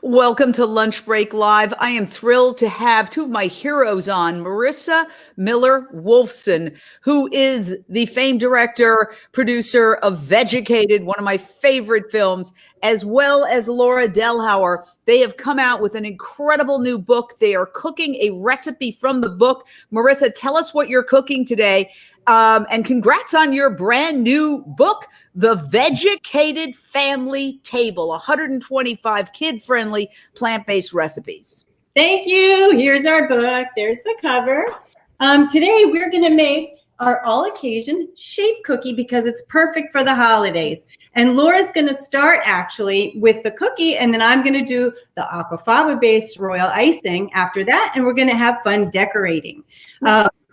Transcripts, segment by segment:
Welcome to Lunch Break Live. I am thrilled to have two of my heroes on, Marisa Miller Wolfson, who is the famed director, producer of Veggicated, one of my favorite films, as well as Laura Delhauer. They have come out with an incredible new book. They are cooking a recipe from the book. Marisa, tell us what you're cooking today. And congrats on your brand new book, The Vegucated Family Table, 125 kid-friendly plant-based recipes. Thank you. Here's our book. There's the cover. Today we're going to make our all-occasion shape cookie because it's perfect for the holidays. And Laura's going to start actually with the cookie, and then I'm going to do the aquafaba-based royal icing after that, and we're going to have fun decorating.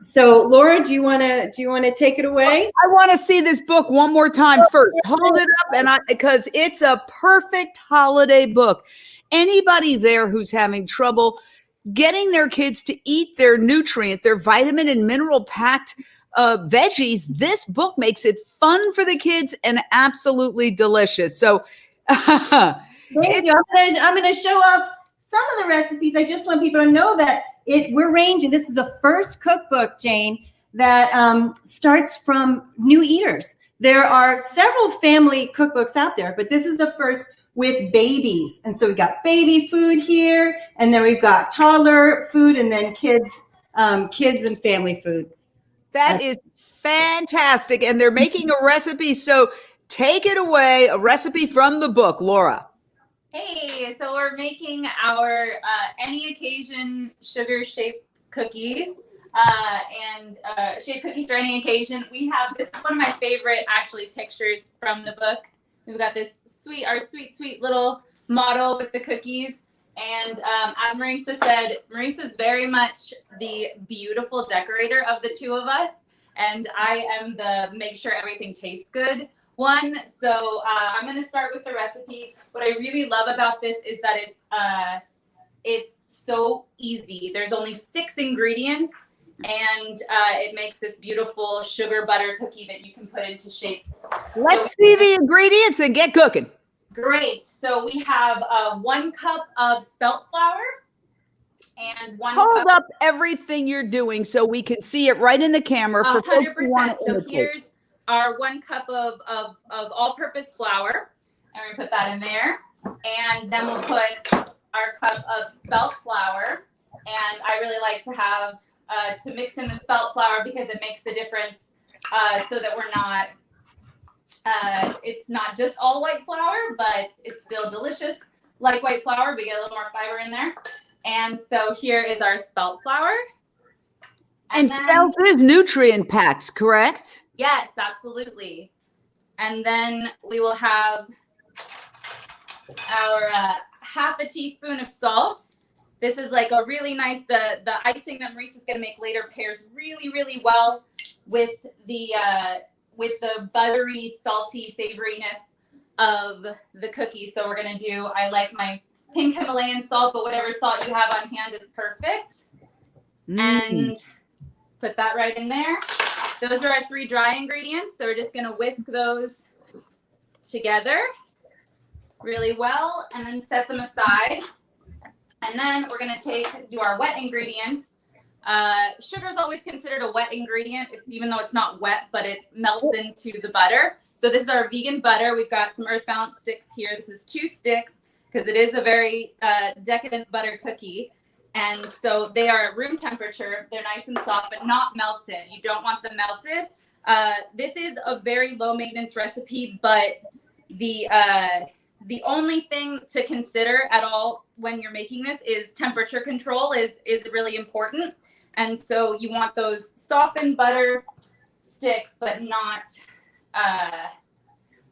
So Laura, do you want to take it away? I want to see this book one more time first. Hold it up, because it's a perfect holiday book. Anybody there who's having trouble getting their kids to eat their nutrient, their vitamin and mineral packed veggies, this book makes it fun for the kids and absolutely delicious. So thank you. I'm going to show off some of the recipes. I just want people to know that we're ranging. This is the first cookbook, Jane, that starts from new eaters. There are several family cookbooks out there, but this is the first with babies. And so we got baby food here, and then we've got toddler food, and then kids and family food. That is fantastic. And they're making a recipe. So take it away, a recipe from the book, Laura. Hey, so we're making our any occasion sugar shaped cookies and shaped cookies for any occasion. We have this is one of my favorite actually pictures from the book. We've got this sweet little model with the cookies. And as Marisa said, Marisa's very much the beautiful decorator of the two of us. And I am the make sure everything tastes good one. So I'm going to start with the recipe. What I really love about this is that it's so easy. There's only 6 ingredients, and it makes this beautiful sugar butter cookie that you can put into shapes. Let's see the ingredients and get cooking. Great. So we have 1 cup of spelt flour and 1 Hold up everything you're doing so we can see it right in the camera. For 100%. So here's our 1 cup of all-purpose flour, and we put that in there. And then we'll put our cup of spelt flour. And I really like to have to mix in the spelt flour because it makes the difference so that we're not it's not just all white flour, but it's still delicious like white flour, but get a little more fiber in there. And so here is our spelt flour. And spelt is nutrient packed, correct? Yes, absolutely. And then we will have our half a teaspoon of salt. This is like a really nice, the icing that Marisa's going to make later pairs really, really well with the buttery, salty savoriness of the cookie. So we're going to do, I like my pink Himalayan salt, but whatever salt you have on hand is perfect. And put that right in there. Those are our 3 dry ingredients. So we're just going to whisk those together really well and then set them aside. And then we're going to do our wet ingredients. Sugar is always considered a wet ingredient, even though it's not wet, but it melts into the butter. So this is our vegan butter. We've got some Earth Balance sticks here. This is 2 sticks because it is a very decadent butter cookie. And so they are at room temperature. They're nice and soft, but not melted. You don't want them melted. This is a very low maintenance recipe, but the only thing to consider at all when you're making this is temperature control is really important. And so you want those softened butter sticks, but not,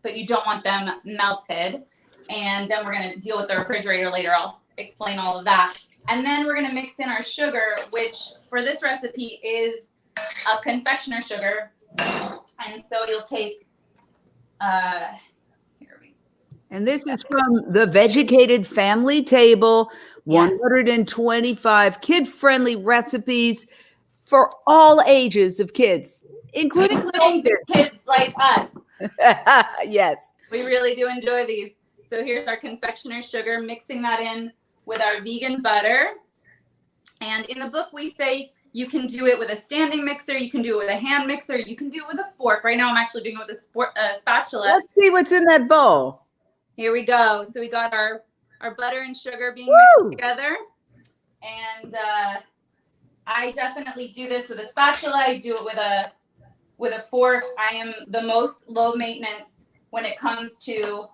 but you don't want them melted. And then we're going to deal with the refrigerator later. I'll explain all of that. And then we're going to mix in our sugar, which for this recipe is a confectioner sugar. And so you'll take, and this is from the Vegucated Family Table, 125 kid-friendly recipes for all ages of kids, including kids like us. Yes. We really do enjoy these. So here's our confectioner's sugar, mixing that in with our vegan butter. And in the book, we say you can do it with a standing mixer, you can do it with a hand mixer, you can do it with a fork. Right now, I'm actually doing it with a spatula. Let's see what's in that bowl. Here we go. So we got our butter and sugar being mixed together. And I definitely do this with a spatula. I do it with a fork. I am the most low maintenance when it comes to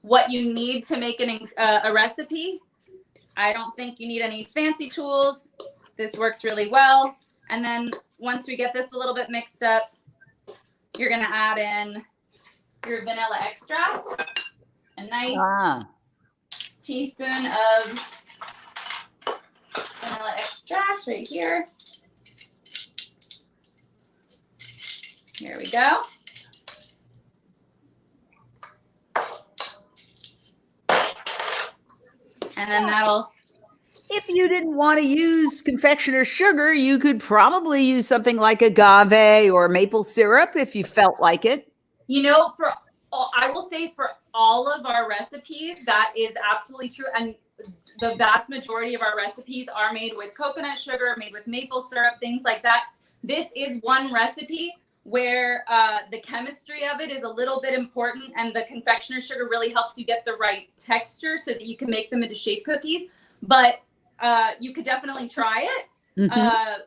what you need to make a recipe. I don't think you need any fancy tools. This works really well. And then once we get this a little bit mixed up, you're gonna add in your vanilla extract, a nice teaspoon of vanilla extract right here. Here we go. And then that'll... If you didn't want to use confectioner's sugar, you could probably use something like agave or maple syrup if you felt like it. You know, I will say for all of our recipes, that is absolutely true. And the vast majority of our recipes are made with coconut sugar, made with maple syrup, things like that. This is one recipe where the chemistry of it is a little bit important, and the confectioner's sugar really helps you get the right texture so that you can make them into shape cookies. But you could definitely try it,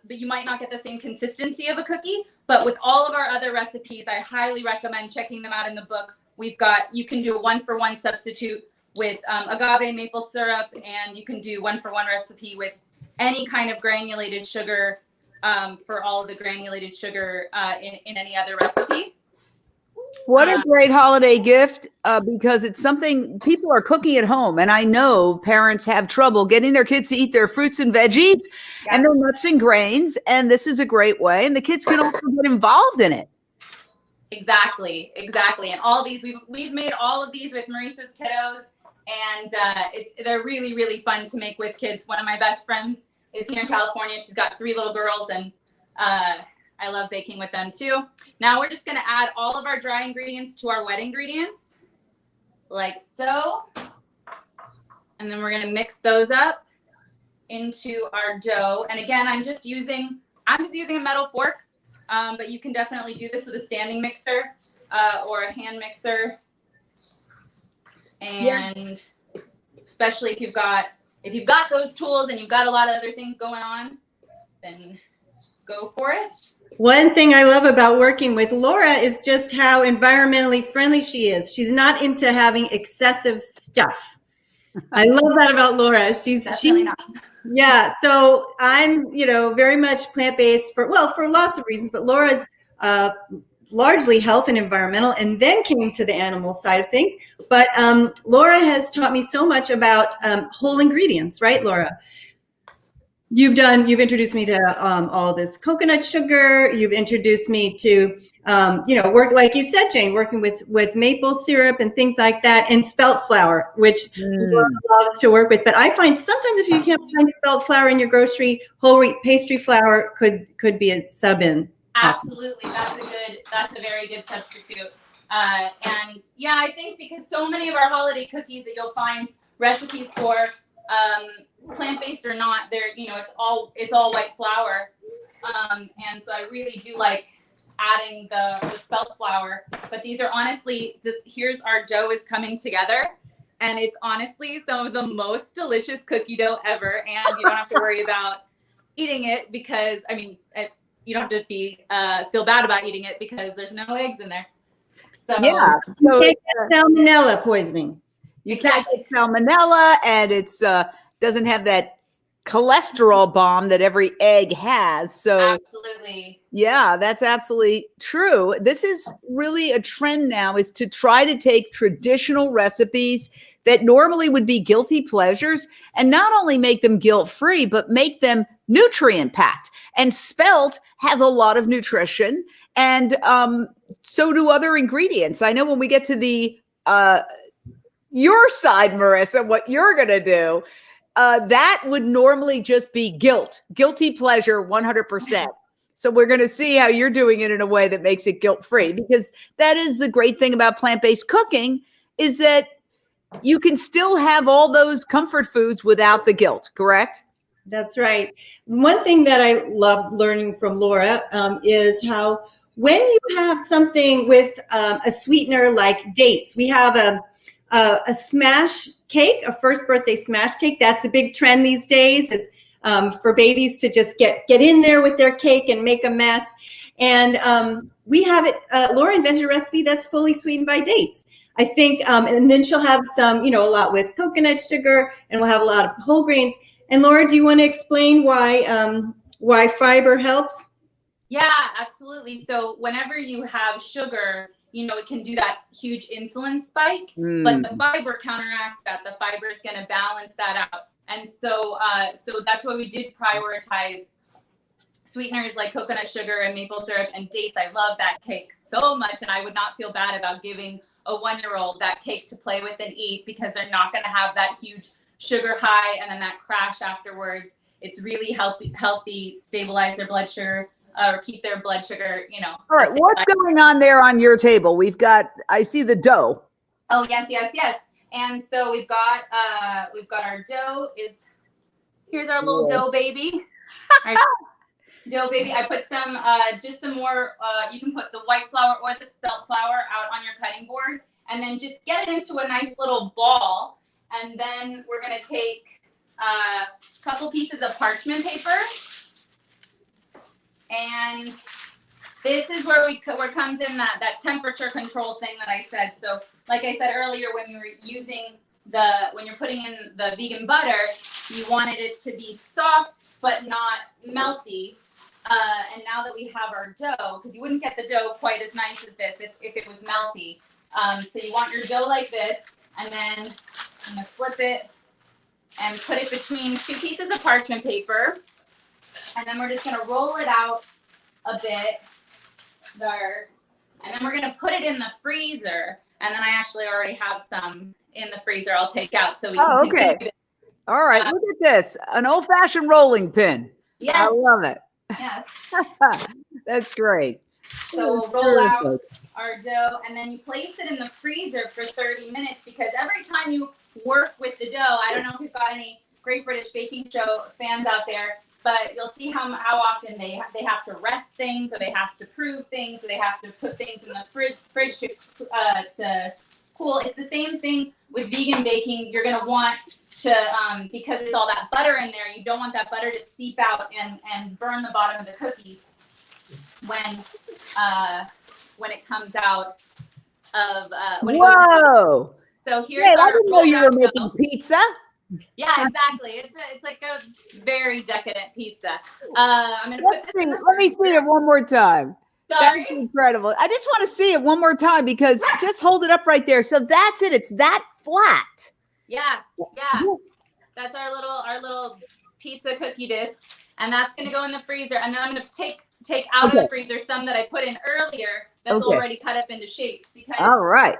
but you might not get the same consistency of a cookie. But with all of our other recipes, I highly recommend checking them out in the book. You can do a 1-for-1 substitute with agave maple syrup, and you can do 1-for-1 recipe with any kind of granulated sugar for all of the granulated sugar in any other recipe. What a great holiday gift, because it's something people are cooking at home. And I know parents have trouble getting their kids to eat their fruits and veggies and their nuts and grains. And this is a great way. And the kids can also get involved in it. Exactly. And all these, we've made all of these with Marisa's kiddos. And they're really, really fun to make with kids. One of my best friends is here in California. She's got 3 little girls, and I love baking with them too. Now we're just gonna add all of our dry ingredients to our wet ingredients, like so. And then we're gonna mix those up into our dough. And again, I'm just using a metal fork, but you can definitely do this with a standing mixer or a hand mixer. And especially if you've got those tools and you've got a lot of other things going on, then go for it. One thing I love about working with Laura is just how environmentally friendly she is. She's not into having excessive stuff. I love that about Laura. She's not. Yeah. So I'm, very much plant-based for lots of reasons, but Laura's largely health and environmental, and then came to the animal side of things. But Laura has taught me so much about whole ingredients, right, Laura? You've introduced me to all this coconut sugar. You've introduced me to, work, like you said, Jane, working with maple syrup and things like that, and spelt flour, which Laura loves to work with. But I find sometimes if you can't find spelt flour in your grocery, whole wheat pastry flour could be a sub-in. Absolutely, that's a very good substitute. And yeah, I think because so many of our holiday cookies that you'll find recipes for, plant-based or not, they're it's all white flour, and so I really do like adding the spelt flour. But these are honestly here's our dough is coming together, and it's honestly some of the most delicious cookie dough ever. And you don't have to worry about eating it because you don't have to feel bad about eating it because there's no eggs in there. So yeah, so you can't get salmonella poisoning. You can't get salmonella, and it's doesn't have that cholesterol bomb that every egg has. So absolutely. Yeah, that's absolutely true. This is really a trend now, is to try to take traditional recipes that normally would be guilty pleasures and not only make them guilt-free, but make them nutrient-packed. And spelt has a lot of nutrition, and so do other ingredients. I know when we get to the your side, Marisa, what you're going to do, that would normally just be guilty pleasure, 100%. So we're going to see how you're doing it in a way that makes it guilt-free, because that is the great thing about plant-based cooking, is that you can still have all those comfort foods without the guilt, correct? That's right. One thing that I love learning from Laura is how when you have something with a sweetener like dates, we have a smash cake, a first birthday smash cake. That's a big trend these days. Is for babies to just get in there with their cake and make a mess. And we have it. Laura invented a recipe that's fully sweetened by dates. I think, and then she'll have some, a lot with coconut sugar, and we'll have a lot of whole grains. And Laura, do you want to explain why fiber helps? Yeah, absolutely. So whenever you have sugar, it can do that huge insulin spike, but the fiber counteracts that. The fiber is going to balance that out. And so that's why we did prioritize sweeteners like coconut sugar and maple syrup and dates. I love that cake so much, and I would not feel bad about giving a 1-year-old that cake to play with and eat, because they're not going to have that huge sugar high and then that crash afterwards. It's really healthy, stabilize their blood sugar, or keep their blood sugar, All right, what's going on there on your table? I see the dough. Oh, yes. And so we've got our dough here's our little dough baby. Our dough baby. I put just some more, you can put the white flour or the spelt flour out on your cutting board, and then just get it into a nice little ball. And then we're going to take a couple pieces of parchment paper. And this is where comes in that temperature control thing that I said. So like I said earlier, when you're putting in the vegan butter, you wanted it to be soft but not melty. And now that we have our dough, because you wouldn't get the dough quite as nice as this if it was melty. So you want your dough like this, and then I'm going to flip it and put it between 2 pieces of parchment paper. And then we're just going to roll it out a bit there. And then we're going to put it in the freezer. And then I actually already have some in the freezer I'll take out so we can okay. continue. All right, look at this. An old-fashioned rolling pin. Yes. I love it. Yes. That's great. So we'll roll out our dough, and then you place it in the freezer for 30 minutes, because every time you work with the dough, I don't know if we've got any Great British Baking Show fans out there, but you'll see how often they have to rest things, or they have to prove things, or they have to put things in the fridge to cool. It's the same thing with vegan baking. You're going to want to, because there's all that butter in there, you don't want that butter to seep out and burn the bottom of the cookie when it comes out of when it goes in. So here's I didn't know you were making pizza. Yeah, exactly. It's like a very decadent pizza. I'm gonna put this Let me see it one more time. Sorry. That's incredible. I just want to see it one more time, because just hold it up right there. So that's it. It's that flat. Yeah. That's our little pizza cookie disc, and that's gonna go in the freezer. And then I'm gonna take out of the freezer some that I put in earlier that's already cut up into shapes. All right,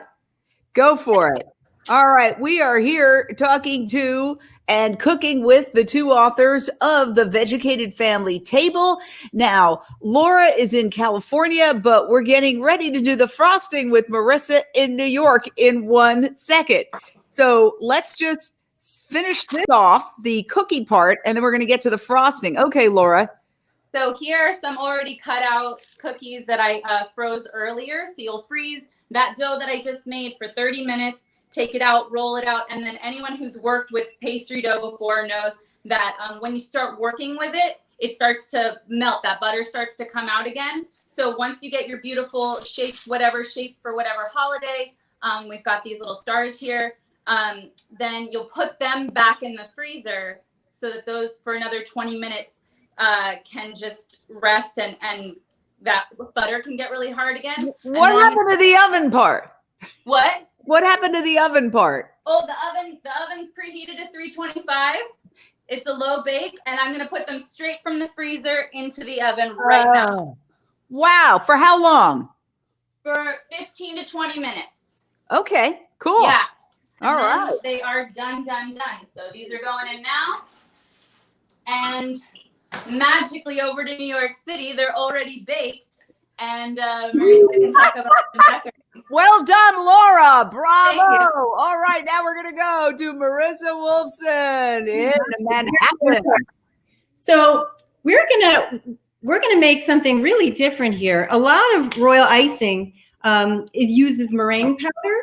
go for it. All right, we are here talking to and cooking with the 2 authors of the Vegucated Family Table. Now, Laura is in California, but we're getting ready to do the frosting with Marisa in New York in 1 second. So let's just finish this off, the cookie part, and then we're going to get to the frosting. Okay, Laura. So here are some already cut out cookies that I froze earlier. So you'll freeze that dough that I just made for 30 minutes. Take it out, roll it out, and then anyone who's worked with pastry dough before knows that when you start working with it, it starts to melt. That butter starts to come out again. So once you get your beautiful shapes, whatever shape for whatever holiday, we've got these little stars here, then you'll put them back in the freezer so that those for another 20 minutes can just rest, and that butter can get really hard again. What happened to the oven part? What happened to the oven part? Oh, the oven's preheated at 325. It's a low bake, and I'm going to put them straight from the freezer into the oven right now. Wow. For how long? For 15 to 20 minutes. Okay, cool. Yeah. All right. They are done. So these are going in now. And magically over to New York City, they're already baked. And Marisa can talk about the Well done, Laura. Bravo. Thank you. All right, now we're going to go to Marisa Wolfson in Manhattan. So we're gonna make something really different here. A lot of royal icing uses meringue powder,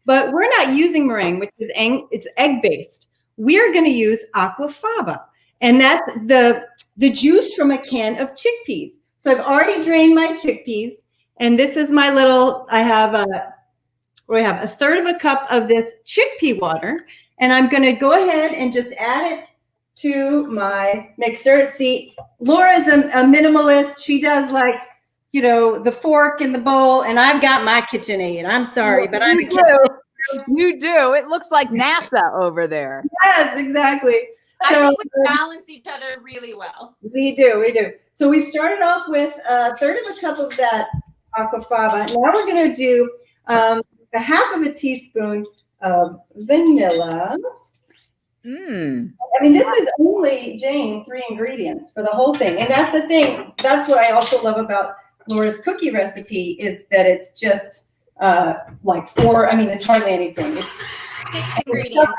but we're not using meringue, which is it's egg based. We're going to use aquafaba, and that's the juice from a can of chickpeas. So I've already drained my chickpeas, and this is my little. We have a third of a cup of this chickpea water, and I'm going to go ahead and just add it to my mixer. See, Laura's a minimalist. She does like, the fork and the bowl, and I've got my KitchenAid. I'm sorry, but I'm You do. It looks like NASA over there. Yes, exactly. I think we balance each other really well. We do. So we've started off with a third of a cup of that aquafaba. Now we're going to do a half of a teaspoon of vanilla. I mean, this is only, Jane, 3 ingredients for the whole thing. And that's the thing. That's what I also love about Laura's cookie recipe is that it's just like 4. I mean, it's hardly anything. It's 6 ingredients.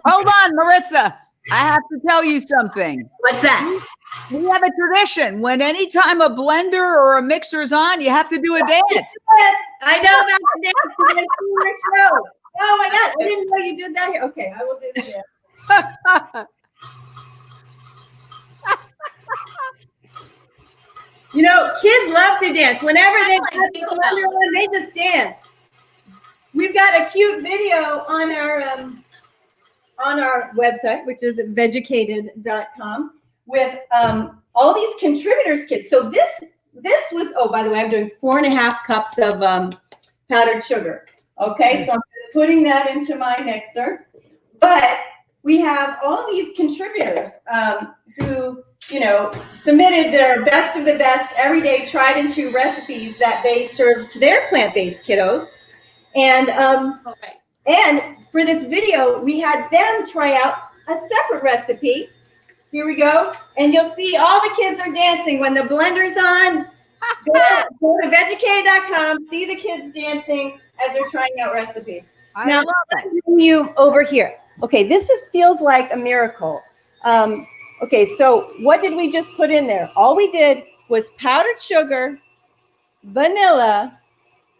Hold on, Marisa. I have to tell you something. What's that? We have a tradition. When anytime a blender or a mixer is on, you have to do a dance. I know about the dance. We're gonna see your show. Oh my God, I didn't know you did that here. Okay, I will do the dance. Kids love to dance. Whenever they touch the blender one, they just dance. We've got a cute video on our website, which is Vegucated.com, with all these contributors kits. So this was, oh, by the way, I'm doing 4.5 cups of powdered sugar. Okay, so I'm putting that into my mixer. But we have all these contributors who, submitted their best of the best, everyday tried and true recipes that they serve to their plant-based kiddos. And for this video, we had them try out a separate recipe. Here we go. And you'll see all the kids are dancing when the blender's on. Go to Vegucated.com, see the kids dancing as they're trying out recipes. Now, let me bring you over here. Okay, this feels like a miracle. Okay, so what did we just put in there? All we did was powdered sugar, vanilla,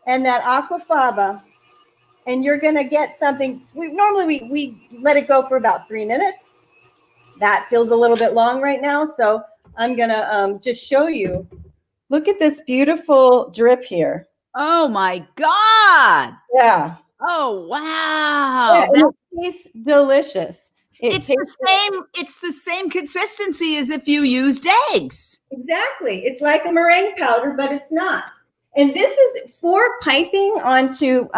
and that aquafaba. And you're going to get something. Normally we let it go for about 3 minutes. That feels a little bit long right now. So I'm going to just show you. Look at this beautiful drip here. Oh, my God. Yeah. Oh, wow. Yeah, it tastes delicious. It's the same consistency as if you used eggs. Exactly. It's like a meringue powder, but it's not. And this is for piping onto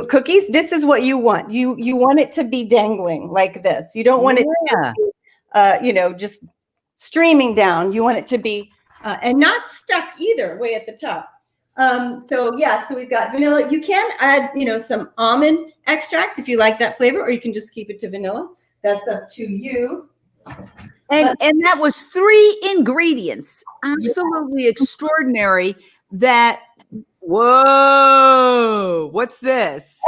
cookies. This is what you want. You want it to be dangling like this. You don't want it to be, just streaming down. You want it to be and not stuck either way at the top. So we've got vanilla. You can add, some almond extract if you like that flavor, or you can just keep it to vanilla. That's up to you. And that was 3 ingredients. Absolutely extraordinary. Whoa, what's this?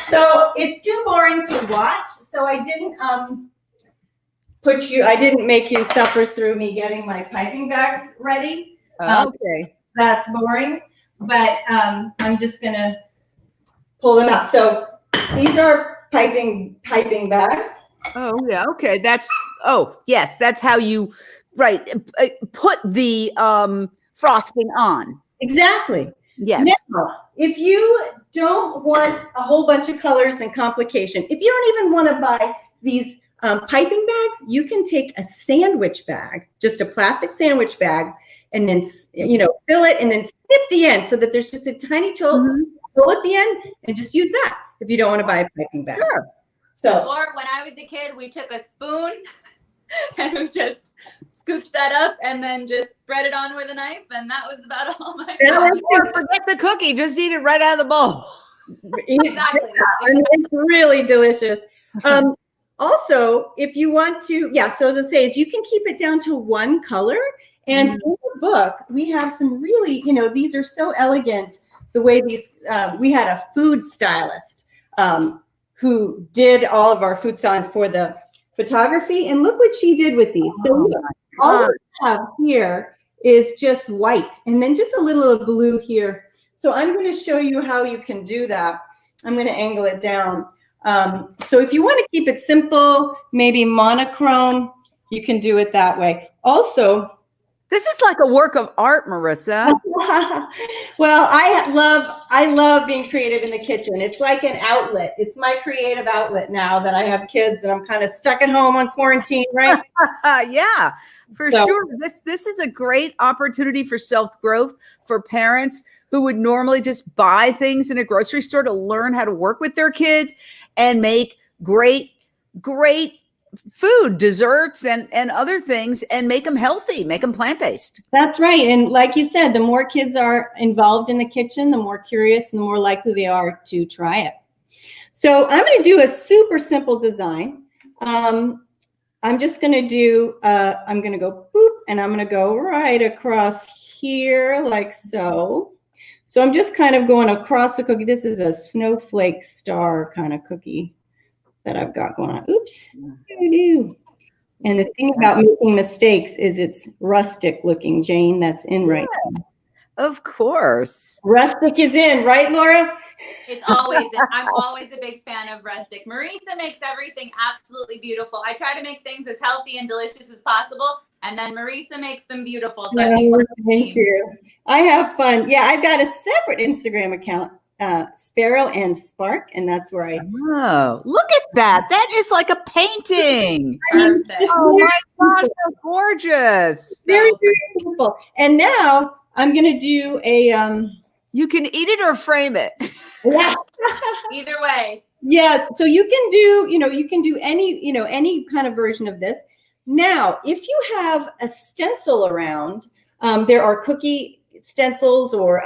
So it's too boring to watch. So I didn't I didn't make you suffer through me getting my piping bags ready. Okay. That's boring, but I'm just gonna pull them out. So these are piping bags. Oh yeah, okay. That's how you put the frosting on. Exactly. Yes. Now, if you don't want a whole bunch of colors and complication, if you don't even want to buy these piping bags, you can take a sandwich bag, just a plastic sandwich bag, and then fill it and then snip the end so that there's just a tiny hole at the end, and just use that if you don't want to buy a piping bag. Sure. So, or when I was a kid, we took a spoon and we just scooped that up and then just spread it on with a knife, and that was about all my. Or forget the cookie, just eat it right out of the bowl. Exactly. And it's really delicious. Also, if you want to, so as I say, is you can keep it down to one color And in the book, we have some really, these are so elegant. The way these, we had a food stylist who did all of our food styling for the photography. And look what she did with these. So all we have here is just white and then just a little of blue here. So I'm going to show you how you can do that. I'm going to angle it down. So if you want to keep it simple, maybe monochrome, you can do it that way. Also, this is like a work of art, Marisa. Well, I love being creative in the kitchen. It's like an outlet. It's my creative outlet now that I have kids and I'm kind of stuck at home on quarantine, right? Yeah, for sure. This is a great opportunity for self-growth for parents who would normally just buy things in a grocery store to learn how to work with their kids and make great food, desserts and other things, and make them healthy, make them plant-based. That's right. And like you said, the more kids are involved in the kitchen, the more curious and the more likely they are to try it. So I'm going to do a super simple design. I'm just going to do, I'm going to go boop, and I'm going to go right across here like so. So I'm just kind of going across the cookie. This is a snowflake star kind of cookie that I've got going on. Oops. And the thing about making mistakes is it's rustic looking, Jane. That's in right now. Of course. Rustic is in, right, Laura? It's always in. I'm always a big fan of rustic. Marisa makes everything absolutely beautiful. I try to make things as healthy and delicious as possible, and then Marisa makes them beautiful. So I think thank you. I have fun. Yeah, I've got a separate Instagram account, Sparrow and Spark, and that's where I. Oh, look at that! That is like a painting. Perfect. Oh my gosh, so gorgeous! Very, very simple. And now I'm gonna do a. You can eat it or frame it. Yeah. Either way. Yes. So you can do, you can do any kind of version of this. Now, if you have a stencil around, there are cookie stencils or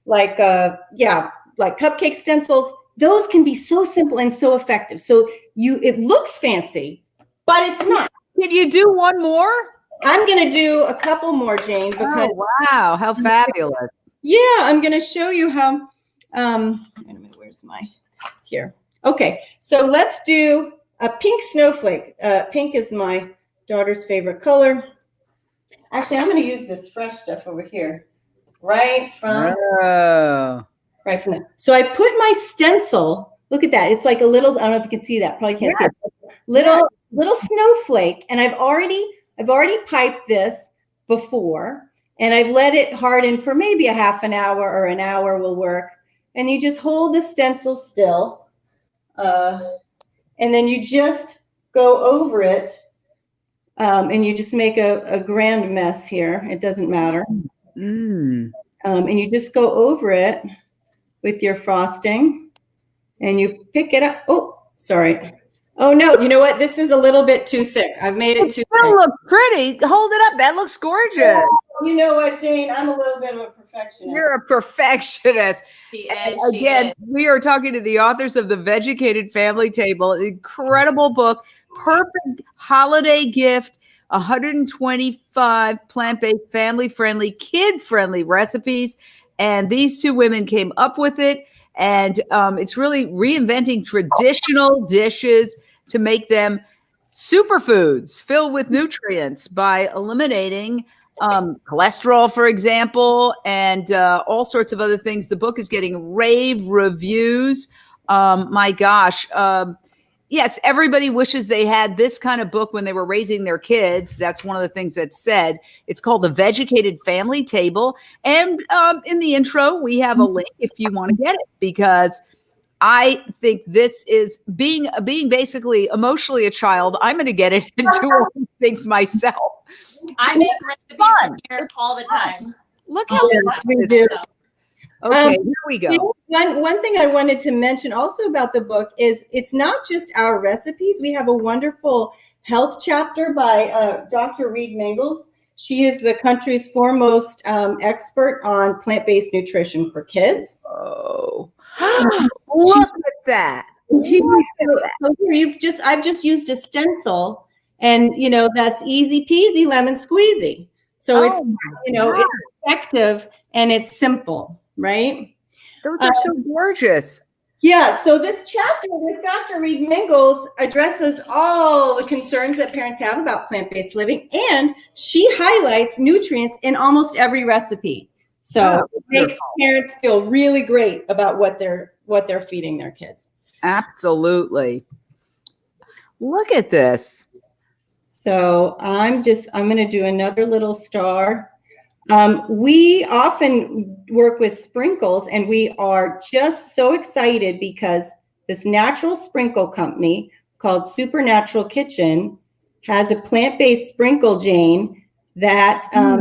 like cupcake stencils. Those can be so simple and so effective. So it looks fancy, but it's not. Can you do one more? I'm going to do a couple more, Jane. Because wow, how fabulous. Yeah, I'm going to show you how, wait a minute, where's my, here. Okay, so let's do a pink snowflake. Pink is my daughter's favorite color. Actually, I'm going to use this fresh stuff over here. Right from that. So I put my stencil, look at that. It's like a little, I don't know if you can see that. Probably can't see it. Little snowflake. And I've already piped this before. And I've let it harden for maybe a half an hour or an hour will work. And you just hold the stencil still. And then you just go over it. And you just make a grand mess here. It doesn't matter. And you just go over it with your frosting. And you pick it up. Oh, sorry. Oh, no. You know what? This is a little bit too thick. I've made it too thick. That looks pretty. Hold it up. That looks gorgeous. Yeah. You know what, Jane? I'm a little bit of a perfectionist. You're a perfectionist. She is. Again, we are talking to the authors of the Vegucated Family Table, an incredible book, perfect holiday gift, 125 plant-based, family-friendly, kid-friendly recipes. And these two women came up with it. And it's really reinventing traditional dishes to make them superfoods filled with nutrients by eliminating cholesterol, for example, and all sorts of other things. The book is getting rave reviews. My gosh. Yes, everybody wishes they had this kind of book when they were raising their kids. That's one of the things that's said. It's called the Vegucated Family Table. And in the intro, we have a link if you want to get it, because I think this is being basically emotionally a child. I'm going to get it and do all these things myself. I make recipes from here all the time. Look how we do. Okay, here we go. One thing I wanted to mention also about the book is it's not just our recipes. We have a wonderful health chapter by Dr. Reed Mangels. She is the country's foremost expert on plant-based nutrition for kids. Oh, look at that. I've just used a stencil, and that's easy peasy lemon squeezy. So it's, Oh, it's effective and it's simple, right? those are so gorgeous. Yeah, so this chapter with Dr. Reed Mingles addresses all the concerns that parents have about plant-based living, and she highlights nutrients in almost every recipe. So it makes parents feel really great about what they're feeding their kids. Absolutely. Look at this. So I'm going to do another little star. We often work with sprinkles, and we are just so excited because this natural sprinkle company called Supernatural Kitchen has a plant-based sprinkle, Jane, that is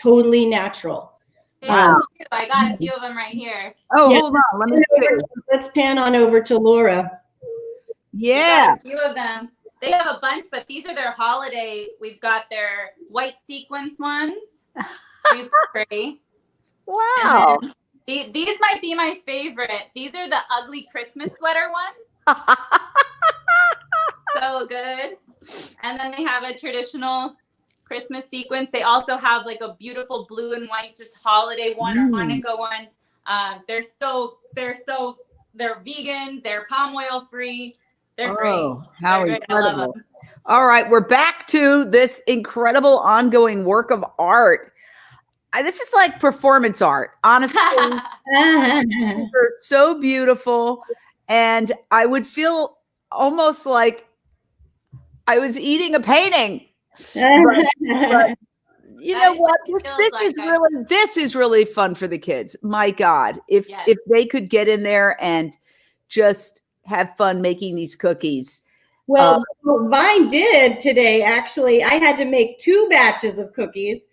totally natural. I got a few of them right here. Oh, hold on. Let me see. Let's pan on over to Laura. Yeah. A few of them. They have a bunch, but these are their holiday. We've got their white sequence ones. Super pretty. Wow. These might be my favorite. These are the ugly Christmas sweater ones. So good. And then they have a traditional Christmas sequence. They also have like a beautiful blue and white, just holiday one or Hanukkah one. They're vegan. They're palm oil free. They're great. How They're incredible. All right, we're back to this incredible ongoing work of art. This is like performance art, honestly. They're so beautiful. And I would feel almost like I was eating a painting. But you know what? This is really fun for the kids. My God, if they could get in there and just have fun making these cookies. Well, mine did today. Actually, I had to make 2 batches of cookies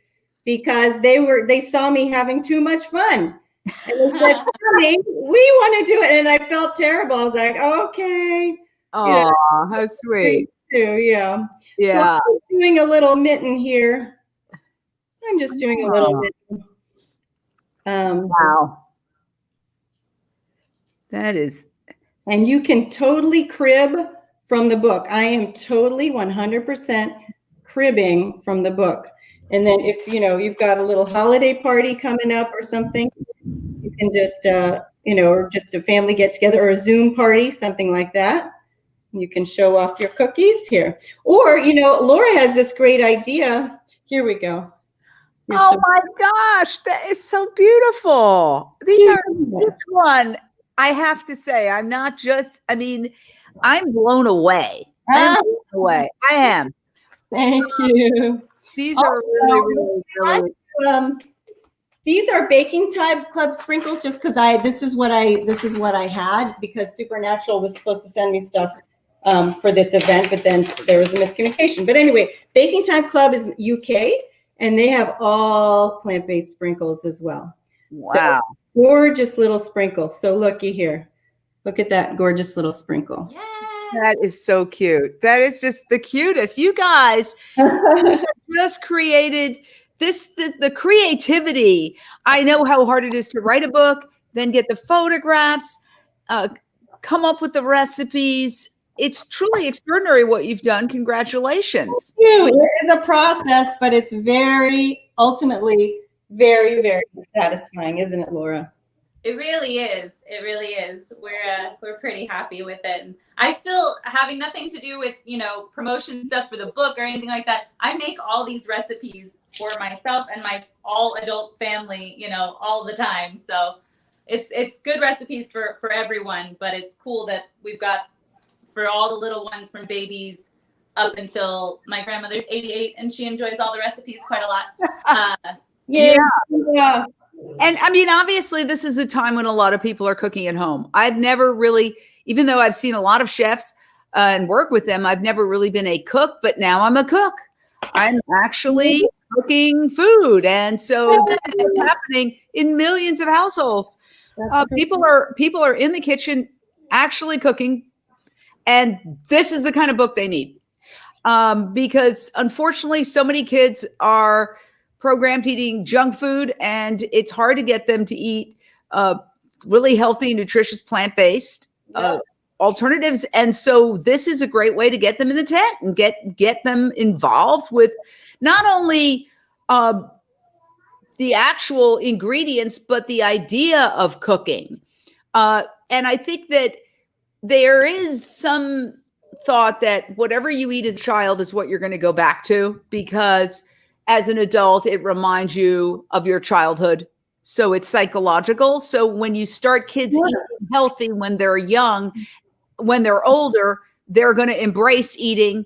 because they saw me having too much fun. And they said, "Mommy, we want to do it." And I felt terrible. I was like, "Okay." Oh, how sweet. Too, yeah. Yeah. So I'm doing a little mitten here. I'm just doing a little mitten. Wow. That is. And you can totally crib from the book. I am totally 100% cribbing from the book. And then if, you've got a little holiday party coming up or something, you can just, or just a family get together or a Zoom party, something like that. You can show off your cookies here. Or, Laura has this great idea. Here we go. My gosh, that is so beautiful. These are each one. I have to say, I'm blown away. I am. Thank you. These are really. These are baking time club sprinkles, just because this is what I had, because Supernatural was supposed to send me stuff for this event, but then there was a miscommunication. But anyway, Baking Time Club is UK, and they have all plant-based sprinkles as well. Wow. So, gorgeous little sprinkles. So looky here. Look at that gorgeous little sprinkle. Yes. That is so cute. That is just the cutest. You guys just created the creativity. I know how hard it is to write a book, then get the photographs, come up with the recipes. It's truly extraordinary what you've done. Congratulations. Thank you. It is a process, but it's ultimately very, very satisfying, isn't it, Laura? It really is. It really is. We're pretty happy with it. And I still, having nothing to do with, promotion stuff for the book or anything like that, I make all these recipes for myself and my all adult family, all the time. So it's good recipes for everyone, but it's cool that we've got for all the little ones from babies up until my grandmother's 88 and she enjoys all the recipes quite a lot. Yeah. And obviously this is a time when a lot of people are cooking at home. I've never really, even though I've seen a lot of chefs and work with them, I've never really been a cook, but now I'm a cook. I'm actually cooking food. And so it's happening in millions of households. People are in the kitchen actually cooking. And this is the kind of book they need. Because unfortunately, so many kids are programmed eating junk food, and it's hard to get them to eat really healthy, nutritious, plant-based alternatives. And so this is a great way to get them in the tent and get them involved with not only the actual ingredients, but the idea of cooking. And I think that there is some thought that whatever you eat as a child is what you're going to go back to, because as an adult, it reminds you of your childhood. So it's psychological. So when you start kids eating healthy when they're young, when they're older, they're going to embrace eating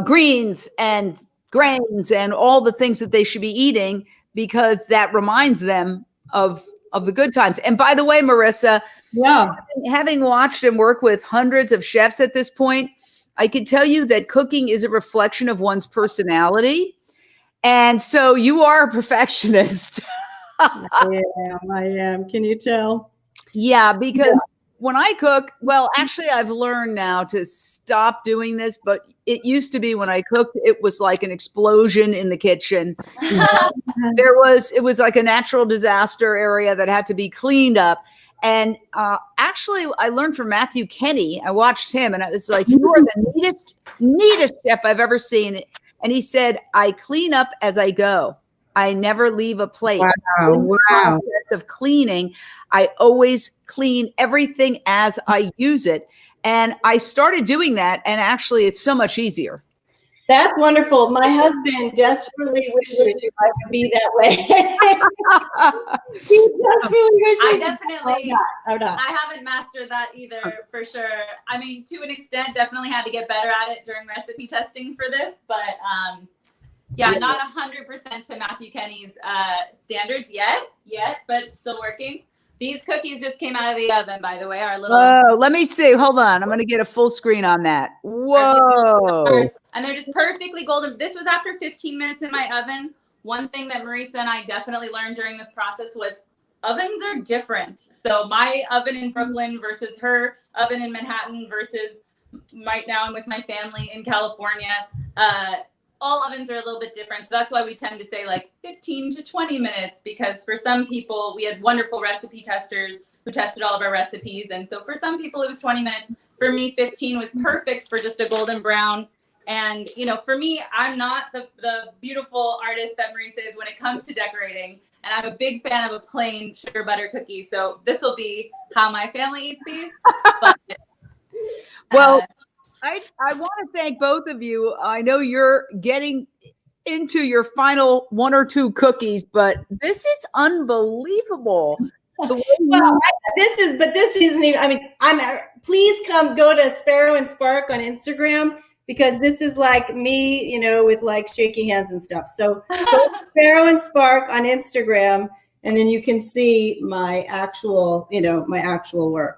greens and grains and all the things that they should be eating, because that reminds them of the good times. And by the way, Marisa, having watched and worked with hundreds of chefs at this point, I can tell you that cooking is a reflection of one's personality. And so you are a perfectionist. I am. Can you tell? Yeah, because when I cook, well, actually, I've learned now to stop doing this, but it used to be when I cooked, it was like an explosion in the kitchen. It was like a natural disaster area that had to be cleaned up. And actually, I learned from Matthew Kenny. I watched him, and I was like, "You are the neatest chef I've ever seen." And he said, "I clean up as I go. I never leave a plate." Wow. In the process of cleaning, I always clean everything as I use it. And I started doing that, and actually, it's so much easier. That's wonderful. My husband desperately wishes I could be that way. He desperately wishes. I haven't mastered that either, for sure. I mean, to an extent, definitely had to get better at it during recipe testing for this, but not 100% to Matthew Kenny's standards yet, but still working. These cookies just came out of the oven, by the way. Oh, let me see. Hold on. I'm going to get a full screen on that. Whoa. And they're just perfectly golden. This was after 15 minutes in my oven. One thing that Marisa and I definitely learned during this process was ovens are different. So my oven in Brooklyn versus her oven in Manhattan versus right now I'm with my family in California. All ovens are a little bit different. So that's why we tend to say like 15 to 20 minutes, because for some people, we had wonderful recipe testers who tested all of our recipes. And so for some people, it was 20 minutes. For me, 15 was perfect for just a golden brown. And, for me, I'm not the beautiful artist that Marisa is when it comes to decorating. And I'm a big fan of a plain sugar butter cookie. So this will be how my family eats these. But, well, I want to thank both of you. I know you're getting into your final one or two cookies, but this is unbelievable. This isn't even, I mean, please go to Sparrow and Spark on Instagram, because this is like me, with like shaky hands and stuff. So go to Sparrow and Spark on Instagram, and then you can see my actual work.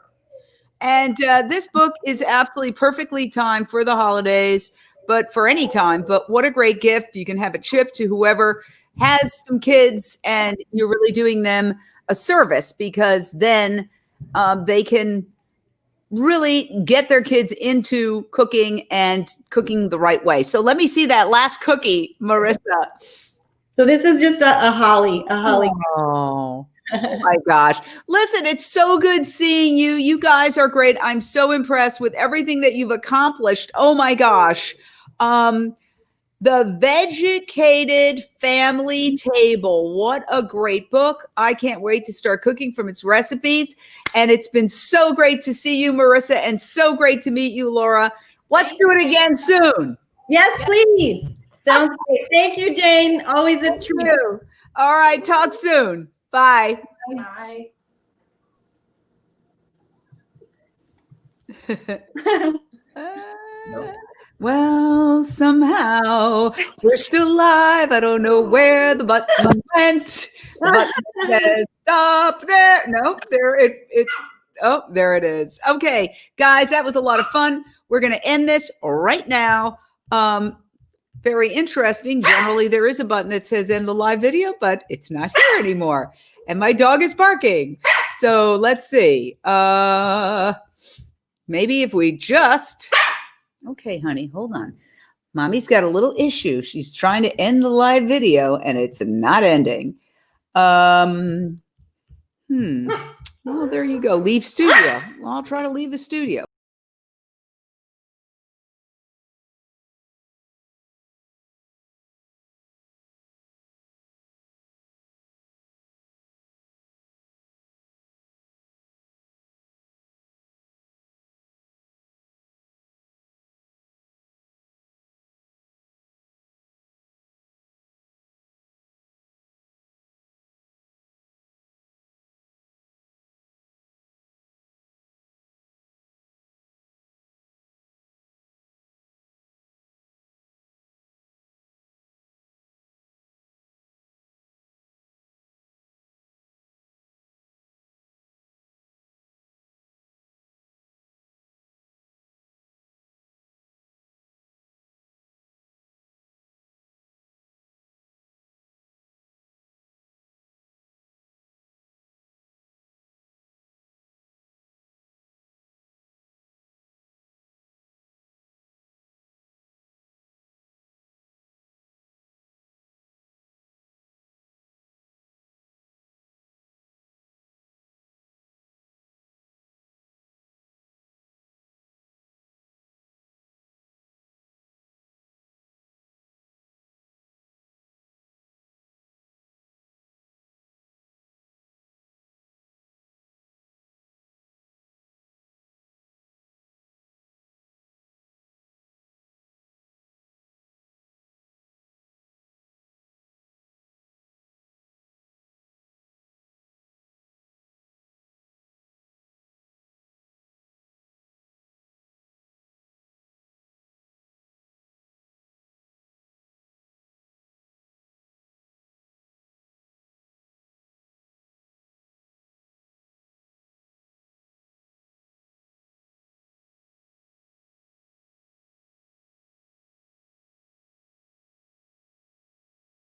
And this book is absolutely perfectly timed for the holidays, but for any time. But what a great gift. You can have it shipped to whoever has some kids, and you're really doing them a service, because then they can really get their kids into cooking and cooking the right way. So let me see that last cookie, Marisa. So this is just a holly. Oh. Oh my gosh. Listen, it's so good seeing you. You guys are great. I'm so impressed with everything that you've accomplished. Oh my gosh. The Vegucated Family Table. What a great book. I can't wait to start cooking from its recipes. And it's been so great to see you, Marisa, and so great to meet you, Laura. Let's do it again soon. Yes, please. Sounds great. Thank you, Jane. Always a treat. All right. Talk soon. Bye. Bye. Well, somehow we're still live. I don't know where the button went. The button says stop there. No, there it's. Oh, there it is. Okay, guys, that was a lot of fun. We're going to end this right now. Very interesting. Generally, there is a button that says end the live video, but it's not here anymore. And my dog is barking. So let's see. Maybe if we just... Okay, honey, hold on. Mommy's got a little issue. She's trying to end the live video, and it's not ending. Well, there you go. Leave studio. Well, I'll try to leave the studio.